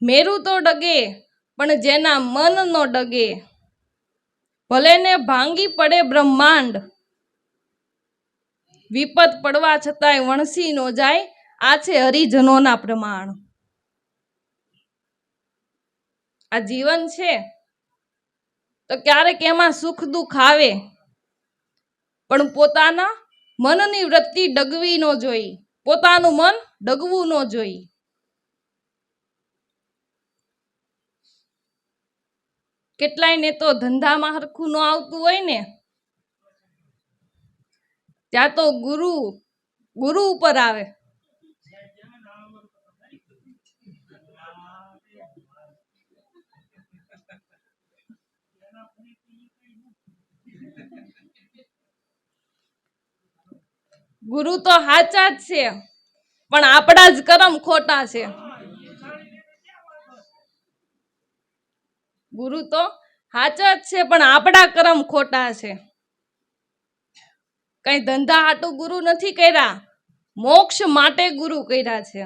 મેરું તો ડગે પણ જેના મન નો ડગે, ભલે ને ભાંગી પડે બ્રહ્માંડ, વિપત પડવા છતાંય વણસી નો જાય, આ છે હરિજનોના પ્રમાણ. આ જીવન છે તો ક્યારેક એમાં સુખ દુઃખ આવે, પણ પોતાના મનની વૃત્તિ ડગવી ન જોઈ, પોતાનું મન ડગવું ન જોઈ. કેટલાય ને તો ધંધામાં હરખું ન આવતું હોય ને, ત્યાં તો ગુરુ ઉપર આવે. ગુરુ તો હાચા જ છે, પણ આપણા જ કરમ ખોટા છે. ગુરુ તો હાચા જ છે, પણ આપણા કરમ ખોટા છે. કઈ ધંધા હાટું ગુરુ નથી કર્યા, મોક્ષ માટે ગુરુ કર્યા છે.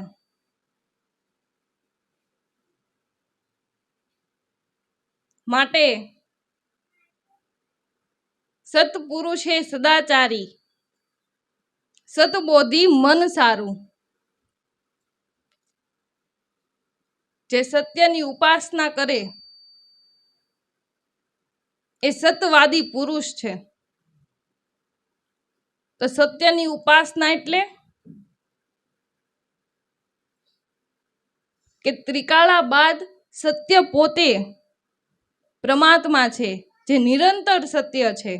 માટે સત્પુરુષે સદાચારી, સતબોધી મન સારું. જે સત્યની ઉપાસના કરે એ સતવાદી પુરુષ છે. તો સત્યની ઉપાસના એટલે કે ત્રિકાળા બાદ સત્ય પોતે પરમાત્મા છે, જે નિરંતર સત્ય છે.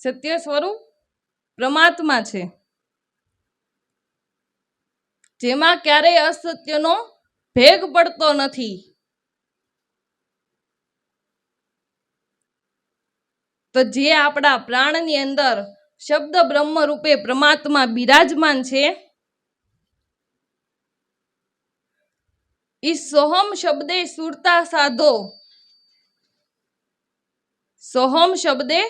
સત્ય સ્વરૂપ પરમાત્મા છે, જેમાં ક્યારેય અસત્યનો ભેગ પડતો નથી. તો જે આપણા પ્રાણની અંદર શબ્દ બ્રહ્મ રૂપે પરમાત્મા બિરાજમાન છે, ઈ સોહમ શબ્દે સુરતા સાધો, સોહમ શબ્દે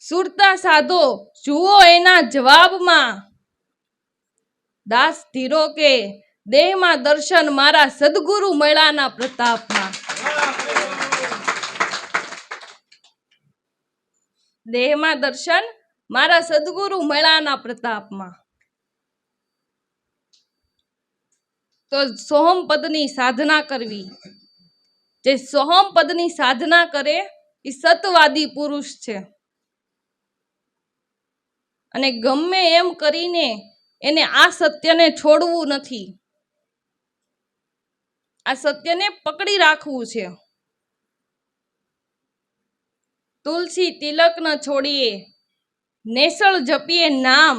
સુરતા સાધો, જુઓ એના જવાબમાં. દાસ ધીરો કે દેહમાં દર્શન મારા સદગુરુ મળ્યાના પ્રતાપમાં. દેહમાં દર્શન મારા સદગુરુ મળ્યાના પ્રતાપમાં. તો સોહમ પદની સાધના કરવી, જે સોહમ પદની સાધના કરે એ સતવાદી પુરુષ છે. અને ગમે એમ કરીને એને આ સત્યને છોડવું નથી, આ સત્યને પકડી રાખવું છે. તુલસી તિલક ન છોડીએ, નેસળ જપીએ નામ,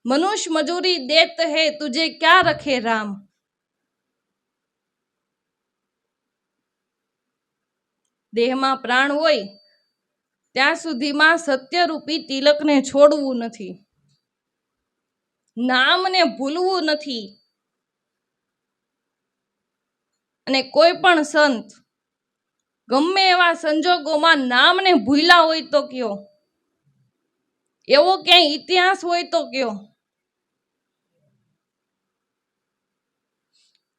મનુષ્ય મજૂરી દેત હે તુજે ક્યાં રખે રામ. દેહમાં પ્રાણ હોય ત્યાં સુધીમાં સત્યરૂપી તિલકને છોડવું નથી, નામને ભૂલવું નથી. અને કોઈ પણ સંત ગમે એવા સંજોગોમાં નામને ભૂલ્યા હોય તો કયો, એવો ક્યાંય ઇતિહાસ હોય તો કયો.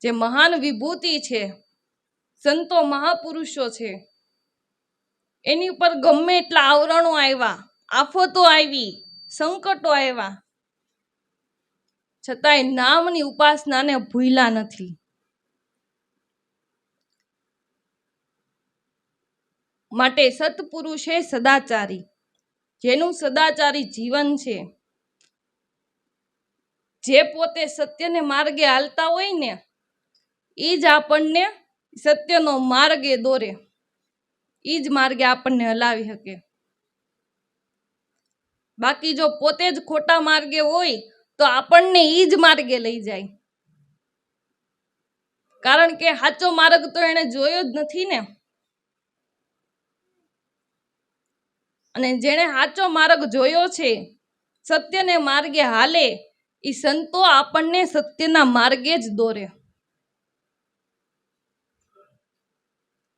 જે મહાન વિભૂતિ છે, સંતો મહાપુરુષો છે, એની ઉપર ગમે એટલા આવરણો આવ્યા, આફતો આવી, સંકટો આવ્યા, છતાંય નામની ઉપાસનાને ભૂલ્યા નથી. માટે સત્પુરુષે સદાચારી, જેનું સદાચારી જીવન છે, જે પોતે સત્યને માર્ગે હાલતા હોય ને, એ જ આપણને સત્યનો માર્ગે દોરે, એ જ માર્ગે આપણને હલાવી શકે. બાકી જો પોતે જ ખોટા માર્ગે હોય તો આપણને એ જ માર્ગે લઈ જાય, કારણ કે સાચો માર્ગ તો એને જોયો જ નથી ને. અને જેણે સાચો માર્ગ જોયો છે, સત્યને માર્ગે હાલે, એ સંતો આપણને સત્યના માર્ગે જ દોરે.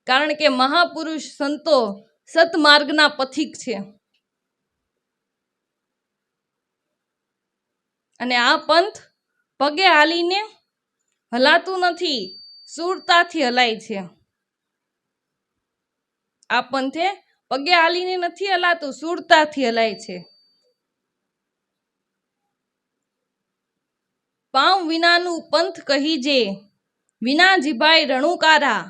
કારણ કે મહાપુરુષ સંતો સતમાર્ગના પથિક છે. અને આ પંથ પગે હાલીને હલાતું નથી, સુરતાથી હલાય છે. આ પંથે પગે હાલીને નથી હલાતું, સુરતાથી હલાય છે. પાઉં વિનાનું પંથ કહીજે, વિના જીભાઈ રણુકારા,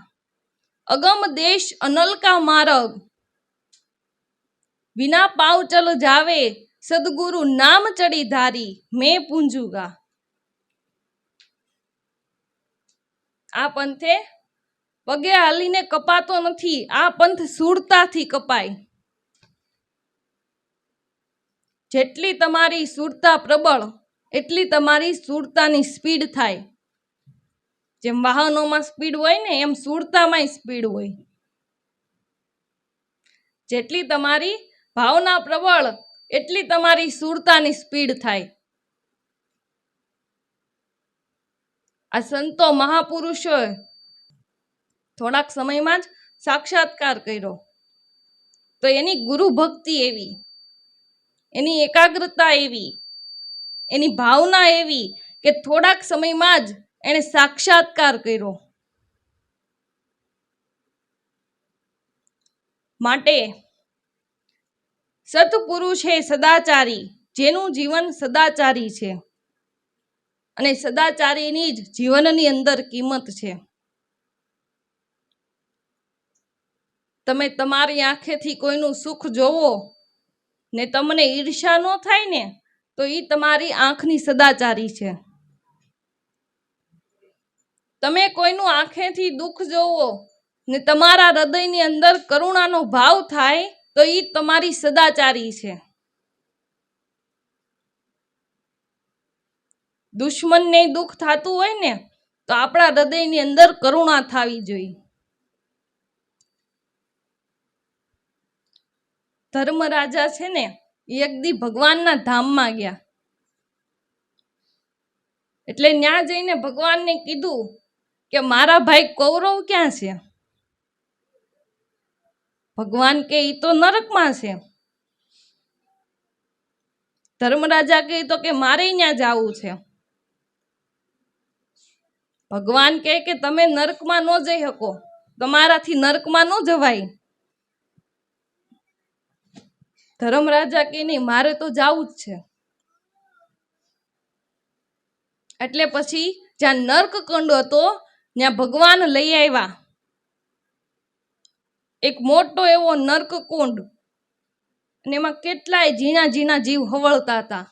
અગમ દેશ અનલકા માર્ગ, વિના પાવ ચલ જાવે, સદગુરુ નામ ચડી ધારી, મેં પૂંજુગા. આ પંથે પગે હાલીને કપાતો નથી, આ પંથ સુરતાથી કપાય. જેટલી તમારી સુરતા પ્રબળ એટલી તમારી સુરતાની સ્પીડ થાય. જેમ વાહનોમાં સ્પીડ હોય ને એમ સુરતામાંય સ્પીડ હોય. જેટલી તમારી ભાવના પ્રબળ એટલી તમારી સુરતાની સ્પીડ થાય. આ સંતો મહાપુરુષોએ થોડાક સમયમાં જ સાક્ષાત્કાર કર્યો, તો એની ગુરુ ભક્તિ એવી, એની એકાગ્રતા એવી, એની ભાવના એવી કે થોડાક સમયમાં જ એણે સાક્ષાત્કાર કર્યો. માટે સત્પુરુષ છે સદાચારી, જેનું જીવન સદાચારી છે, અને સદાચારીની જ જીવનની અંદર કિંમત છે. તમે તમારી આંખેથી કોઈનું સુખ જોવો ને તમને ઈર્ષા ન થાય ને, તો એ તમારી આંખની સદાચારી છે. તમે કોઈનું આંખેથી દુઃખ જોવો ને તમારા હૃદયની અંદર કરુણાનો ભાવ થાય, તો એ તમારી સદાચારી છે. દુશ્મનને દુઃખ થતું હોય ને, તો આપણા હૃદયની અંદર કરુણા થવી જોઈએ. ધર્મરાજા છે ને, એક દી ભગવાનના ધામમાં ગયા. એટલે ત્યાં જઈને ભગવાનને કીધું કે મારા ભાઈ કૌરવ ક્યાં છે? ભગવાન કે ઈ તો નરકમાં છે. ધર્મરાજા કહે તો કે મારે ત્યાં જવું છે. ભગવાન કહે કે તમે નરકમાં ન જઈ શકો, તમારાથી નરકમાં ન જવાય. ધર્મરાજા કે નહીં, મારે તો જવું જ છે. એટલે પછી જ્યાં નર્કકુંડ હતો ત્યાં ભગવાન લઈ આવ્યા એક મોટો એવો નર્કકુંડ, અને એમાં કેટલાય ઝીણા ઝીણા જીવ હવળતા હતા.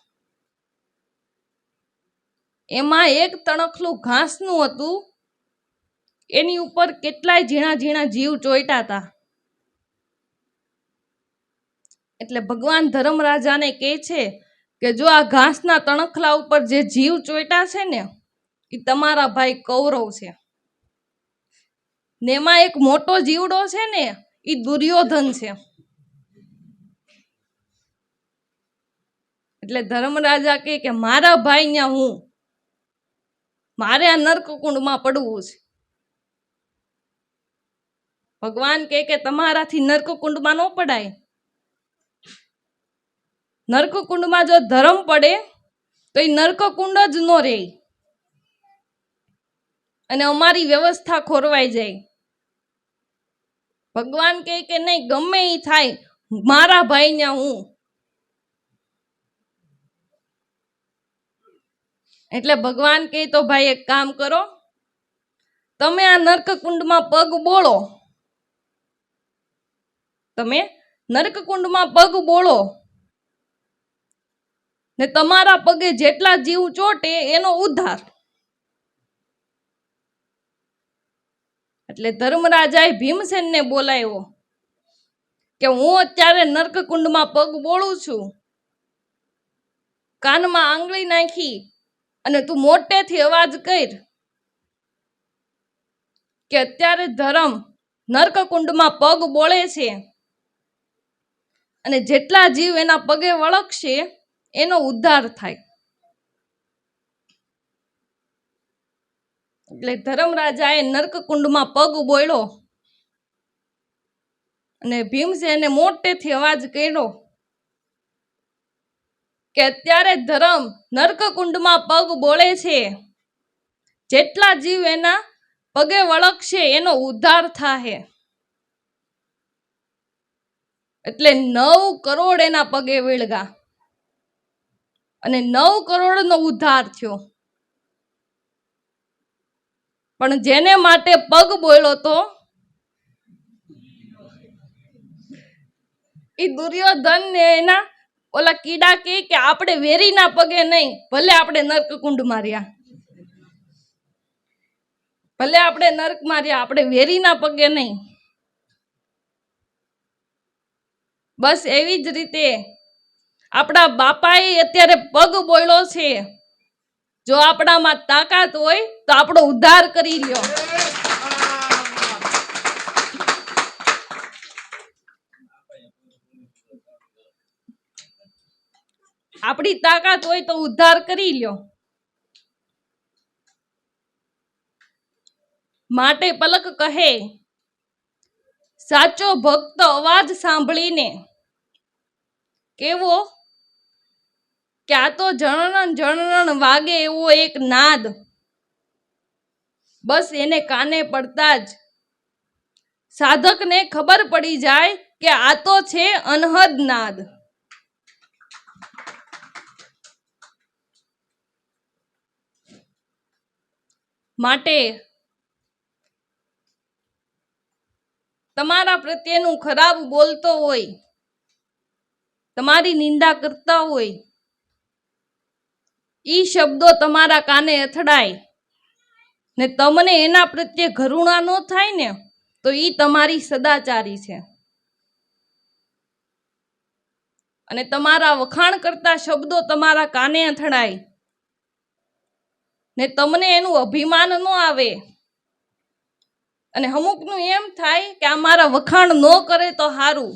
એમાં એક તણખલું ઘાસનું હતું, એની ઉપર કેટલાય ઝીણા ઝીણા જીવ ચોંટ્યા હતા. એટલે ભગવાન ધર્મરાજાને કહે છે કે જો આ ઘાસના તણખલા ઉપર જે જીવ ચોંટ્યા છે ને, એ તમારા ભાઈ કૌરવ છે. ને એમાં એક મોટો જીવડો છે ને, એ દુર્યોધન છે. એટલે ધર્મરાજા કહે કે મારા ભાઈ ત્યાં હું, મારે આ નર્કકુંડમાં પડવું છે. ભગવાન કહે કે તમારાથી નર્કકુંડમાં ન પડાય. નર્કકુંડમાં જો ધર્મ પડે તો એ નર્કકુંડ જ ન રહે, અને અમારી વ્યવસ્થા ખોરવાઈ જાય. ભગવાન કહે કે નહીં, ગમે એ થાય, મારા ભાઈ ત્યાં હું. એટલે ભગવાન કહે તો ભાઈ એક કામ કરો, તમે આ નર્કકુંડમાં પગ બોળો, તમે નર્કકુંડમાં પગ બોળો, ને તમારા પગે જેટલા જીવ ચોટે એનો ઉદ્ધાર. એટલે ધર્મરાજાએ ભીમસેનને બોલાવ્યો કે હું અત્યારે નર્કકુંડમાં પગ બોળું છું, કાનમાં આંગળી નાખી અને તું મોટેથી અવાજ કર કે અત્યારે ધર્મ નર્કકુંડમાં પગ બોળે છે, અને જેટલા જીવ એના પગે વળગશે એનો ઉદ્ધાર થાય. એટલે ધર્મરાજાએ નર્કકુંડમાં પગ બોળ્યો અને ભીમસેને મોટેથી અવાજ કર્યો કે અત્યારે ધર્મ નર્કકુંડમાં પગ બોળે છે, જેટલા જીવ એના પગે વળગશે એનો ઉદ્ધાર થાહે. એટલે 9 કરોડ એના પગે વળગા અને 9 કરોડ નો ઉદ્ધાર થયો. પણ જેને માટે પગ બોલ્યો તો એ દુર્યોધન ને એના ઓલા કીડા કે આપણે વેરીના પગે નહીં, ભલે આપણે નર્કકુંડ માર્યા, ભલે આપણે નર્ક માર્યા, આપણે વેરીના પગે નહીં. બસ એવી જ રીતે આપણા બાપાએ અત્યારે પગ બોલ્યો છે. જો આપણામાં તાકાત હોય તો આપણો ઉદ્ધાર કરી લ્યો. આપણી તાકાત હોય તો ઉદ્ધાર કરી લ્યો. માટે પલક કહે, સાચો ભક્ત અવાજ સાંભળીને કેવો કે આ તો જણણ જણણ વાગે એવો એક નાદ. બસ એને કાને પડતા જ સાધકને ખબર પડી જાય કે આ તો છે અનહદ નાદ. માટે તમારા પ્રત્યેનું ખરાબ બોલતો હોય, તમારી નિંદા કરતા હોય, ઈ શબ્દો તમારા કાને અથડાય ને તમને એના પ્રત્યે ઘૃણા ન થાય ને તો ઈ તમારી સદાચારી છે. અને તમારા વખાણ કરતા શબ્દો તમારા કાને અથડાય ને તમને એનું અભિમાન ન આવે અને અમુકનું એમ થાય કે આ મારા વખાણ ન કરે તો સારું,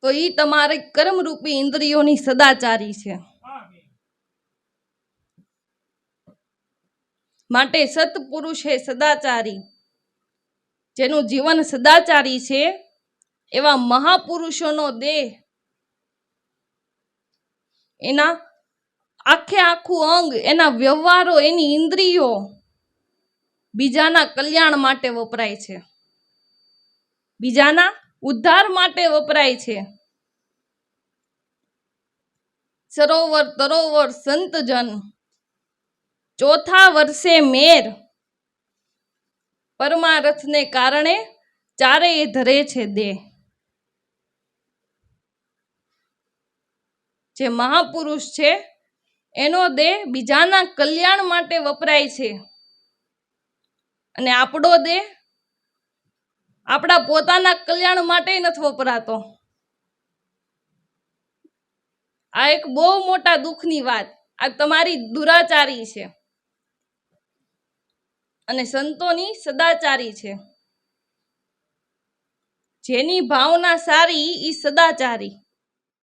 તો ઈ તમારી કર્મરૂપી ઇન્દ્રિયોની સદાચારી છે. માટે સત્પુરુષ હે સદાચારી, જેનું જીવન સદાચારી છે એવા મહાપુરુષોનો દેહ, એના આખે આખું અંગ, એના વ્યવહારો, એની ઇન્દ્રિયો બીજાના કલ્યાણ માટે વપરાય છે, બીજાના ઉદ્ધાર માટે વપરાય છે. સરોવર તરોવર સંતજન, ચોથા વર્ષે મેર, પરમારથને કારણે ચારેય ધરે છે દેહ. જે મહાપુરુષ છે એનો દેહ બીજાના કલ્યાણ માટે વપરાય છે અને આપણો દેહ આપણા પોતાના કલ્યાણ માટે નથી વપરાતો. આ એક બહુ મોટા દુઃખની વાત. આ તમારી દુરાચારી છે અને સંતોની સદાચારી છે. જેની ભાવના સારી ઈ સદાચારી,